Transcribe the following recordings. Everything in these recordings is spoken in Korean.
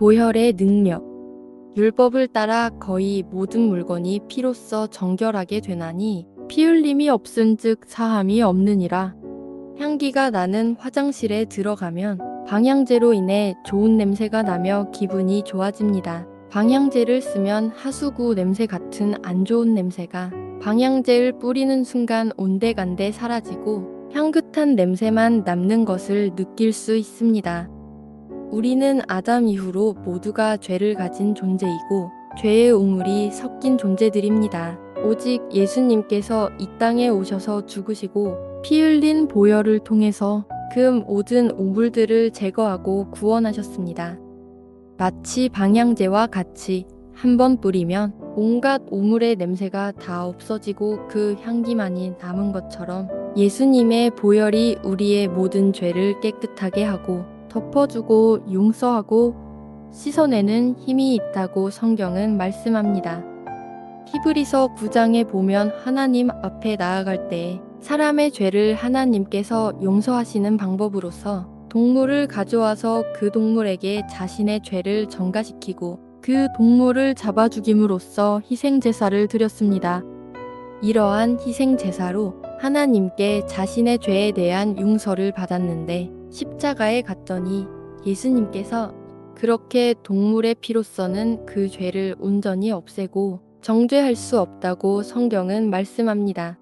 보혈의 능력. 율법을 따라 거의 모든 물건이 피로써 정결하게 되나니 피 흘림이 없은즉 사함이 없느니라. 향기가 나는 화장실에 들어가면 방향제로 인해 좋은 냄새가 나며 기분이 좋아집니다. 방향제를 쓰면 하수구 냄새 같은 안 좋은 냄새가 방향제를 뿌리는 순간 온데간데 사라지고 향긋한 냄새만 남는 것을 느낄 수 있습니다. 우리는 아담 이후로 모두가 죄를 가진 존재이고 죄의 우물이 섞인 존재들입니다. 오직 예수님께서 이 땅에 오셔서 죽으시고 피 흘린 보혈을 통해서 그 모든 우물들을 제거하고 구원하셨습니다. 마치 방향제와 같이 한 번 뿌리면 온갖 우물의 냄새가 다 없어지고 그 향기만이 남은 것처럼 예수님의 보혈이 우리의 모든 죄를 깨끗하게 하고 덮어주고 용서하고 씻어내는 힘이 있다고 성경은 말씀합니다. 히브리서 9장에 보면 하나님 앞에 나아갈 때 사람의 죄를 하나님께서 용서하시는 방법으로서 동물을 가져와서 그 동물에게 자신의 죄를 전가시키고 그 동물을 잡아 죽임으로써 희생제사를 드렸습니다. 이러한 희생제사로 하나님께 자신의 죄에 대한 용서를 받았는데 십자가에 갔더니 예수님께서 그렇게 동물의 피로서는 그 죄를 온전히 없애고 정죄할 수 없다고 성경은 말씀합니다.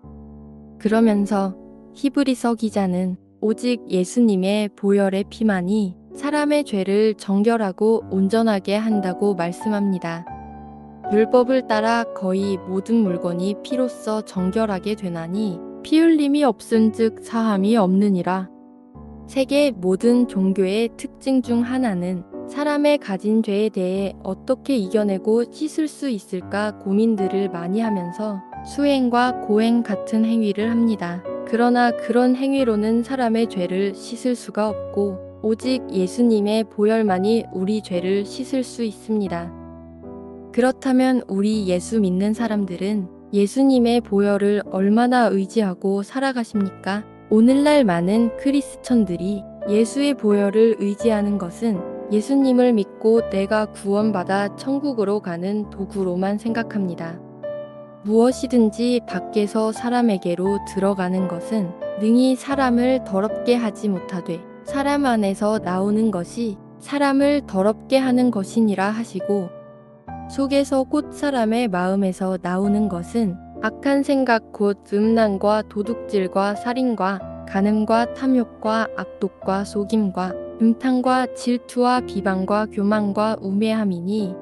그러면서 히브리서 기자는 오직 예수님의 보혈의 피만이 사람의 죄를 정결하고 온전하게 한다고 말씀합니다. 율법을 따라 거의 모든 물건이 피로써 정결하게 되나니 피 흘림이 없은즉 사함이 없느니라. 세계 모든 종교의 특징 중 하나는 사람의 가진 죄에 대해 어떻게 이겨내고 씻을 수 있을까 고민들을 많이 하면서 수행과 고행 같은 행위를 합니다. 그러나 그런 행위로는 사람의 죄를 씻을 수가 없고 오직 예수님의 보혈만이 우리 죄를 씻을 수 있습니다. 그렇다면 우리 예수 믿는 사람들은 예수님의 보혈을 얼마나 의지하고 살아가십니까? 오늘날 많은 크리스천들이 예수의 보혈을 의지하는 것은 예수님을 믿고 내가 구원받아 천국으로 가는 도구로만 생각합니다. 무엇이든지 밖에서 사람에게로 들어가는 것은 능히 사람을 더럽게 하지 못하되 사람 안에서 나오는 것이 사람을 더럽게 하는 것이니라 하시고 속에서 곧 사람의 마음에서 나오는 것은 악한 생각 곧 음란과 도둑질과 살인과 간음과 탐욕과 악독과 속임과 음탕과 질투와 비방과 교만과 우매함이니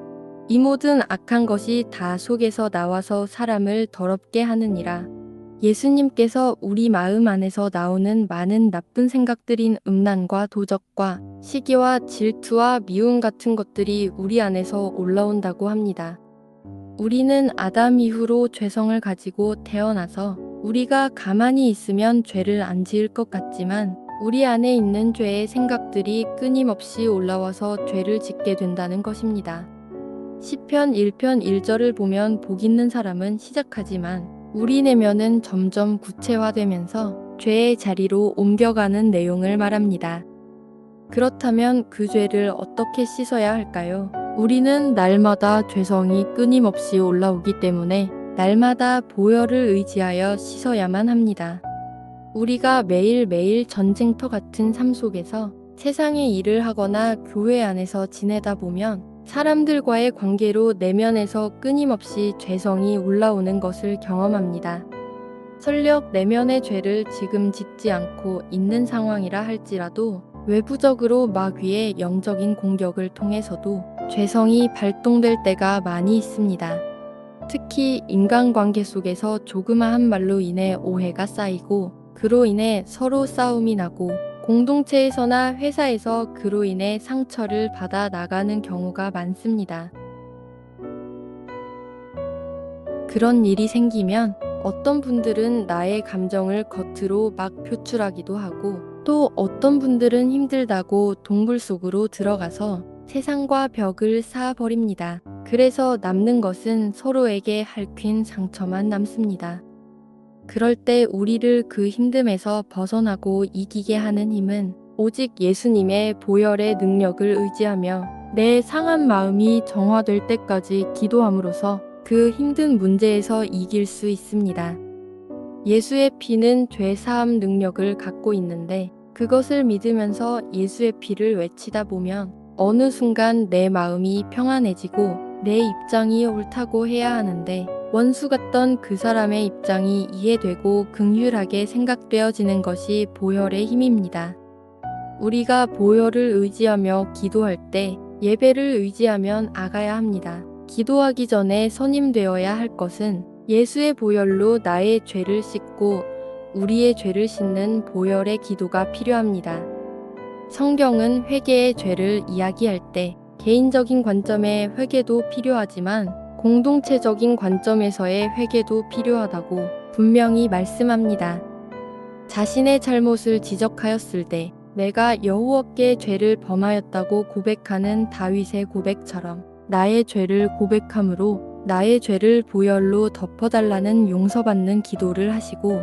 이 모든 악한 것이 다 속에서 나와서 사람을 더럽게 하느니라. 예수님께서 우리 마음 안에서 나오는 많은 나쁜 생각들인 음란과 도적과 시기와 질투와 미움 같은 것들이 우리 안에서 올라온다고 합니다. 우리는 아담 이후로 죄성을 가지고 태어나서 우리가 가만히 있으면 죄를 안 지을 것 같지만 우리 안에 있는 죄의 생각들이 끊임없이 올라와서 죄를 짓게 된다는 것입니다. 시편 1편 1절을 보면 복 있는 사람은 시작하지만 우리 내면은 점점 구체화되면서 죄의 자리로 옮겨가는 내용을 말합니다. 그렇다면 그 죄를 어떻게 씻어야 할까요? 우리는 날마다 죄성이 끊임없이 올라오기 때문에 날마다 보혈을 의지하여 씻어야만 합니다. 우리가 매일매일 전쟁터 같은 삶 속에서 세상의 일을 하거나 교회 안에서 지내다 보면 사람들과의 관계로 내면에서 끊임없이 죄성이 올라오는 것을 경험합니다. 설령 내면의 죄를 지금 짓지 않고 있는 상황이라 할지라도 외부적으로 마귀의 영적인 공격을 통해서도 죄성이 발동될 때가 많이 있습니다. 특히 인간관계 속에서 조그마한 말로 인해 오해가 쌓이고 그로 인해 서로 싸움이 나고 공동체에서나 회사에서 그로 인해 상처를 받아 나가는 경우가 많습니다. 그런 일이 생기면 어떤 분들은 나의 감정을 겉으로 막 표출하기도 하고 또 어떤 분들은 힘들다고 동굴 속으로 들어가서 세상과 벽을 쌓아버립니다. 그래서 남는 것은 서로에게 핥힌 상처만 남습니다. 그럴 때 우리를 그 힘듦에서 벗어나고 이기게 하는 힘은 오직 예수님의 보혈의 능력을 의지하며 내 상한 마음이 정화될 때까지 기도함으로써 그 힘든 문제에서 이길 수 있습니다. 예수의 피는 죄 사함 능력을 갖고 있는데 그것을 믿으면서 예수의 피를 외치다 보면 어느 순간 내 마음이 평안해지고 내 입장이 옳다고 해야 하는데 원수 같던 그 사람의 입장이 이해되고 긍휼하게 생각되어지는 것이 보혈의 힘입니다. 우리가 보혈을 의지하며 기도할 때 예배를 의지하면 아가야 합니다. 기도하기 전에 선임되어야 할 것은 예수의 보혈로 나의 죄를 씻고 우리의 죄를 씻는 보혈의 기도가 필요합니다. 성경은 회개의 죄를 이야기할 때 개인적인 관점의 회개도 필요하지만 공동체적인 관점에서의 회개도 필요하다고 분명히 말씀합니다. 자신의 잘못을 지적하였을 때 내가 여호와께 죄를 범하였다고 고백하는 다윗의 고백처럼 나의 죄를 고백함으로 나의 죄를 보혈로 덮어달라는 용서받는 기도를 하시고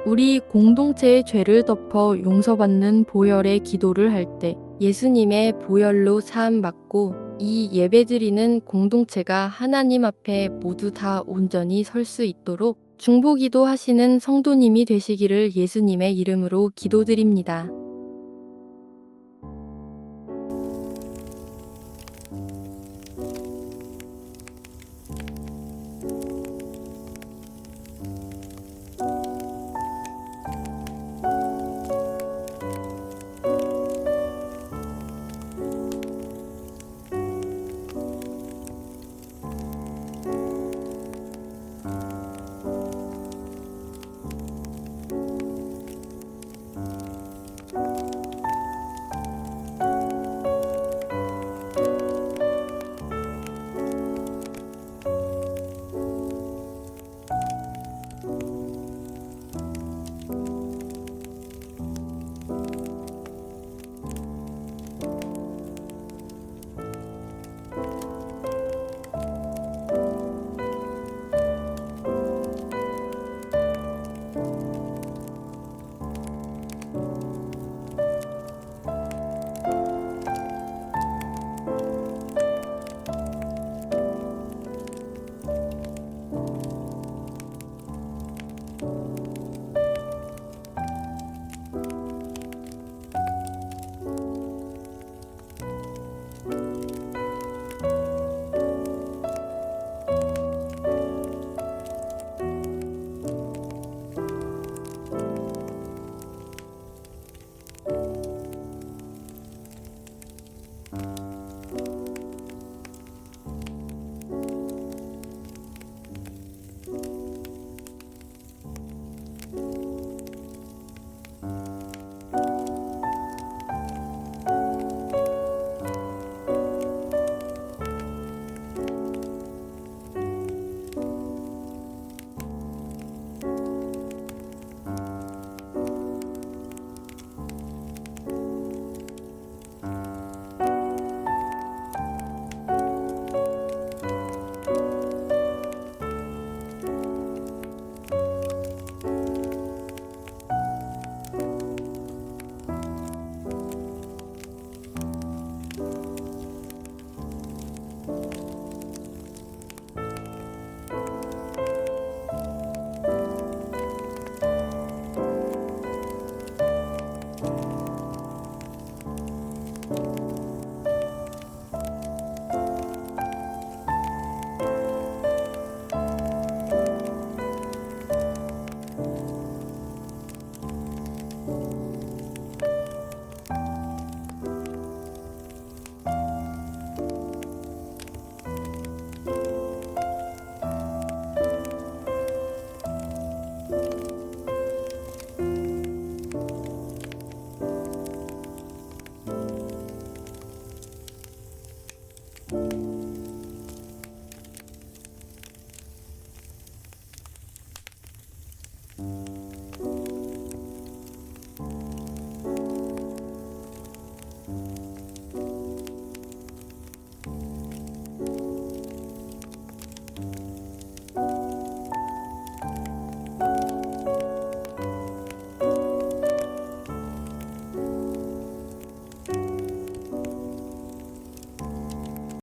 우리 공동체의 죄를 덮어 용서받는 보혈의 기도를 할 때 예수님의 보혈로 사함받고 이 예배드리는 공동체가 하나님 앞에 모두 다 온전히 설 수 있도록 중보기도 하시는 성도님이 되시기를 예수님의 이름으로 기도드립니다.